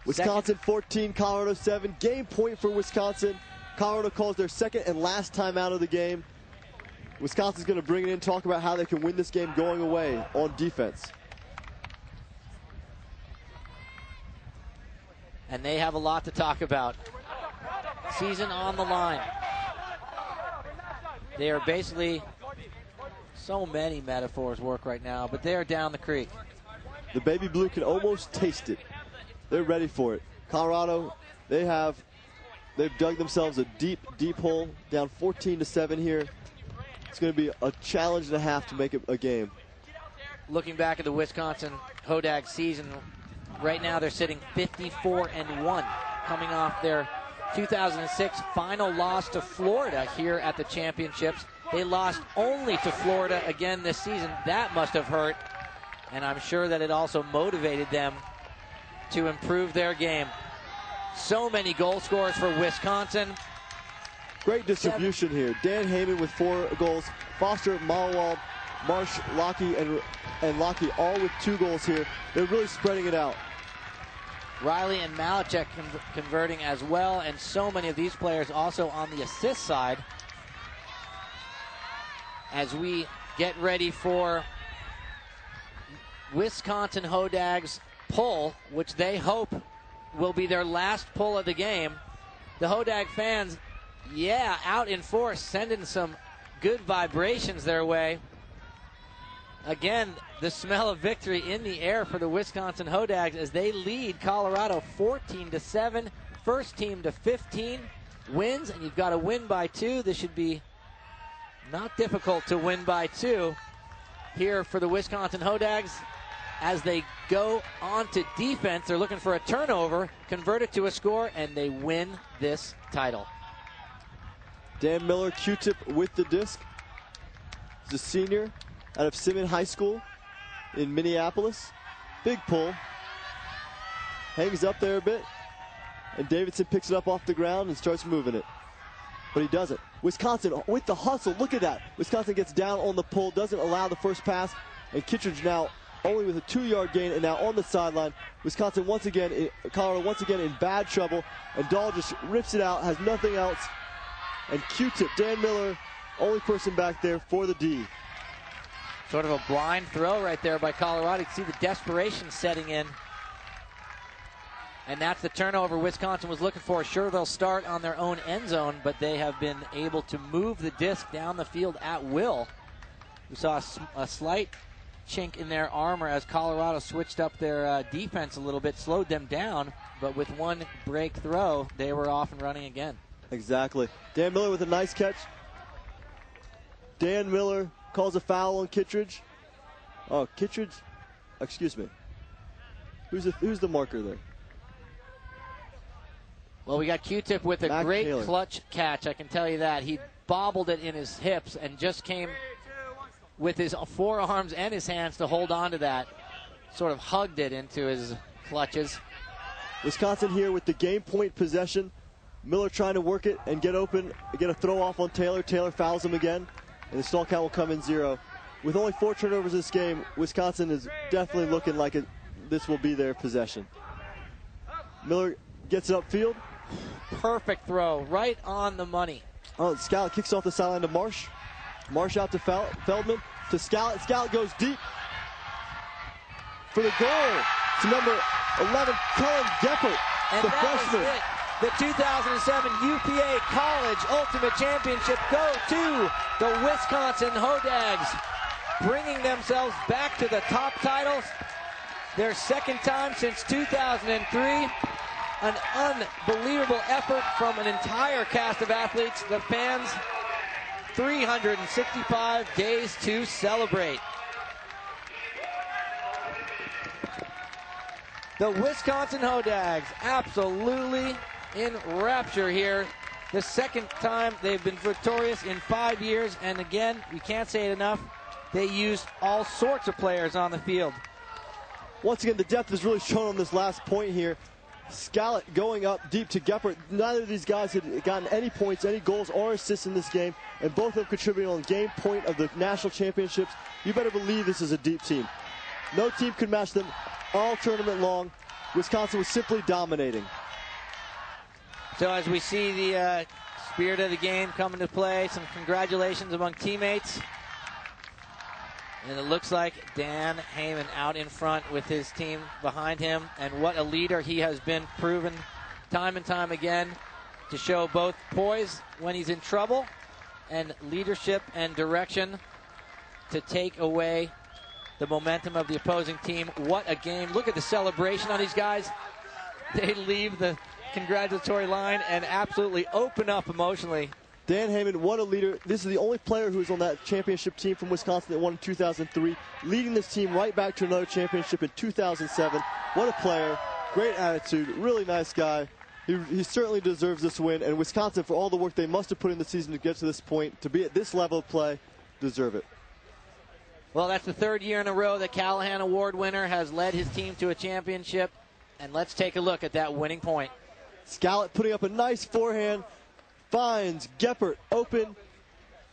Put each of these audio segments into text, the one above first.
Wisconsin 14, Colorado 7. Game point for Wisconsin. Colorado calls their second and last time out of the game. Wisconsin's going to bring it in, talk about how they can win this game going away on defense. And they have a lot to talk about. Season on the line. They are basically, so many metaphors work right now, but they are down the creek. The baby blue can almost taste it. They're ready for it. Colorado, they've dug themselves a deep, deep hole, down 14-7 here. It's going to be a challenge and a half to make it a game. Looking back at the Wisconsin Hodags season, right now they're sitting 54-1, coming off their 2006 final loss to Florida here at the championships. They lost only to Florida again this season. That must have hurt, and I'm sure that it also motivated them to improve their game. So many goal scorers for Wisconsin. Great distribution here. Dan Heyman with 4 goals. Foster, Malwald, Marsh, Lockie, and Lockie all with 2 goals here. They're really spreading it out. Riley and Malachek converting as well, and so many of these players also on the assist side. As we get ready for Wisconsin Hodags pull, which they hope will be their last pull of the game. The Hodag fans, yeah, out in force, sending some good vibrations their way. Again, the smell of victory in the air for the Wisconsin Hodags as they lead Colorado 14-7. First team to 15 wins, and you've got to win by 2. This should be not difficult to win by 2 here for the Wisconsin Hodags. As they go on to defense, they're looking for a turnover, convert it to a score, and they win this title. Dan Miller, Q-tip with the disc. He's a senior out of Simmons High School in Minneapolis. Big pull. Hangs up there a bit. And Davidson picks it up off the ground and starts moving it. But he doesn't. Wisconsin with the hustle. Look at that. Wisconsin gets down on the pull, doesn't allow the first pass. And Kittredge now only with a 2-yard gain and now on the sideline. Wisconsin once again, Colorado once again in bad trouble. And Dahl just rips it out, has nothing else. And Q-tip, Dan Miller, only person back there for the D. Sort of a blind throw right there by Colorado. You can see the desperation setting in. And that's the turnover Wisconsin was looking for. Sure, they'll start on their own end zone, but they have been able to move the disc down the field at will. We saw a slight chink in their armor as Colorado switched up their defense a little bit, slowed them down, but with one break throw, they were off and running again. Exactly. Dan Miller with a nice catch. Dan Miller calls a foul on Kittredge. Oh, Kittredge, excuse me. Who's the marker there? Well, we got Q-tip with a Mac great Taylor. clutch catch, I can tell you that. He bobbled it in his hips and just came with his forearms and his hands to hold on to that. Sort of hugged it into his clutches. Wisconsin here with the game point possession. Miller trying to work it and get open, get a throw off on Taylor. Taylor fouls him again, and the stall count will come in 0. With only 4 turnovers this game, Wisconsin is definitely looking like this will be their possession. Miller gets it upfield. Perfect throw, right on the money. Oh, Scout kicks off the sideline to Marsh. Marsh out to Feldman, to Scout. Scout goes deep for the goal to number 11, Cullen Geppert, And the that freshman. is it. The 2007 UPA College Ultimate Championship go to the Wisconsin Hodags, bringing themselves back to the top titles. Their second time since 2003. An unbelievable effort from an entire cast of athletes. The fans, 365 days to celebrate. The Wisconsin Hodags absolutely in rapture here. The second time they've been victorious in 5 years. And again, we can't say it enough, they used all sorts of players on the field. Once again, the depth is really shown on this last point here. Scallett going up deep to Geppert. Neither of these guys had gotten any points, any goals or assists in this game, and both of them contributing on game point of the national championships. You better believe this is a deep team. No team could match them all tournament long. Wisconsin was simply dominating. So as we see the spirit of the game come into play, some congratulations among teammates. And it looks like Dan Heyman out in front with his team behind him. And what a leader he has been, proven time and time again to show both poise when he's in trouble and leadership and direction to take away the momentum of the opposing team. What a game. Look at the celebration on these guys. They leave the congratulatory line and absolutely open up emotionally. Dan Heyman, what a leader. This is the only player who was on that championship team from Wisconsin that won in 2003, leading this team right back to another championship in 2007. What a player. Great attitude. Really nice guy. He certainly deserves this win. And Wisconsin, for all the work they must have put in the season to get to this point, to be at this level of play, deserve it. Well, that's the third year in a row that Callahan Award winner has led his team to a championship. And let's take a look at that winning point. Scallett putting up a nice forehand. Finds Geppert open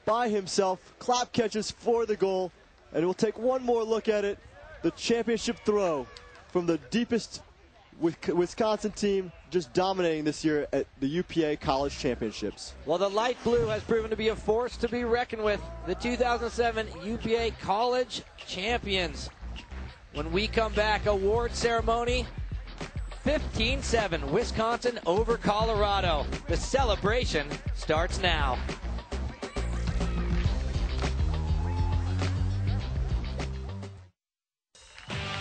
by himself. Clap catches for the goal. And we'll take one more look at it. The championship throw from the deepest Wisconsin team, just dominating this year at the UPA College Championships. Well, the light blue has proven to be a force to be reckoned with. The 2007 UPA College Champions. When we come back, award ceremony. 15-7, Wisconsin over Colorado. The celebration starts now.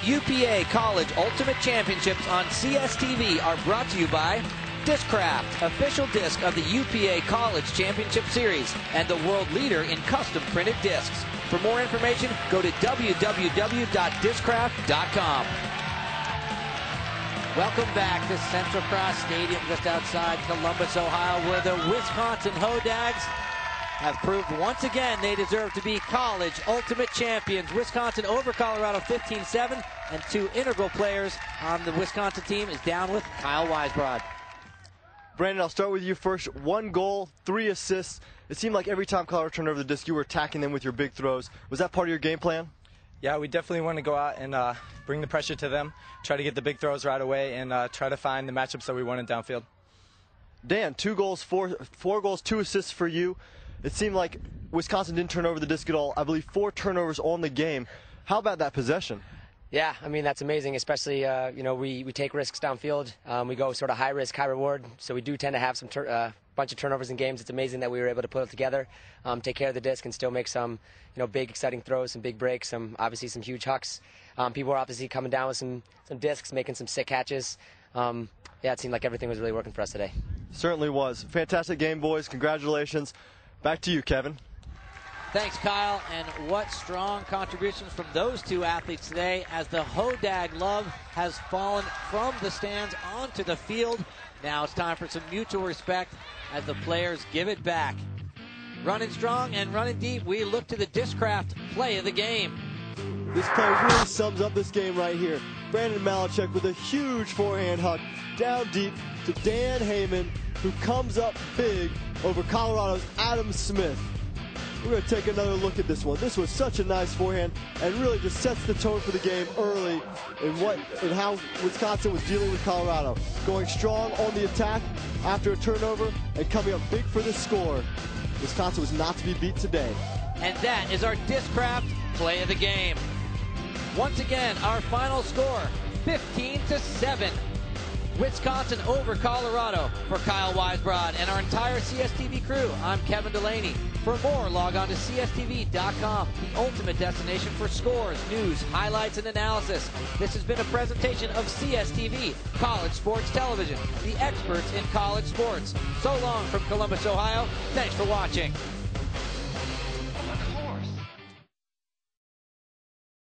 UPA College Ultimate Championships on CSTV are brought to you by Discraft, official disc of the UPA College Championship Series and the world leader in custom printed discs. For more information, go to www.discraft.com. Welcome back to Central Cross Stadium just outside Columbus, Ohio, where the Wisconsin Hodags have proved once again they deserve to be college ultimate champions. Wisconsin over Colorado 15-7, and two integral players on the Wisconsin team is down with Kyle Weisbrod. Brandon, I'll start with you first. 1 goal, 3 assists. It seemed like every time Colorado turned over the disc, you were attacking them with your big throws. Was that part of your game plan? Yeah, we definitely want to go out and bring the pressure to them, try to get the big throws right away, and try to find the matchups that we wanted downfield. Dan, 2 goals, 4 goals, 2 assists for you. It seemed like Wisconsin didn't turn over the disc at all. I believe 4 turnovers on the game. How about that possession? Yeah, I mean, that's amazing, especially, we take risks downfield. We go sort of high risk, high reward, so we do tend to have some bunch of turnovers in games. It's amazing that we were able to put it together, take care of the disc, and still make some, big exciting throws, some big breaks, obviously some huge hucks. People were obviously coming down with some discs, making some sick catches. Yeah, it seemed like everything was really working for us today. Certainly was. Fantastic game, boys. Congratulations. Back to you, Kevin. Thanks, Kyle, and what strong contributions from those two athletes today as the Hodag love has fallen from the stands onto the field. Now it's time for some mutual respect as the players give it back. Running strong and running deep, we look to the Discraft play of the game. This play really sums up this game right here. Brandon Malachek with a huge forehand huck down deep to Dan Heyman, who comes up big over Colorado's Adam Smith. We're going to take another look at this one. This was such a nice forehand and really just sets the tone for the game early in how Wisconsin was dealing with Colorado. Going strong on the attack after a turnover and coming up big for the score. Wisconsin was not to be beat today. And that is our Discraft play of the game. Once again, our final score, 15-7. Wisconsin over Colorado. For Kyle Weisbrod and our entire CSTV crew, I'm Kevin Delaney. For more, log on to CSTV.com, the ultimate destination for scores, news, highlights, and analysis. This has been a presentation of CSTV, College Sports Television, the experts in college sports. So long from Columbus, Ohio. Thanks for watching.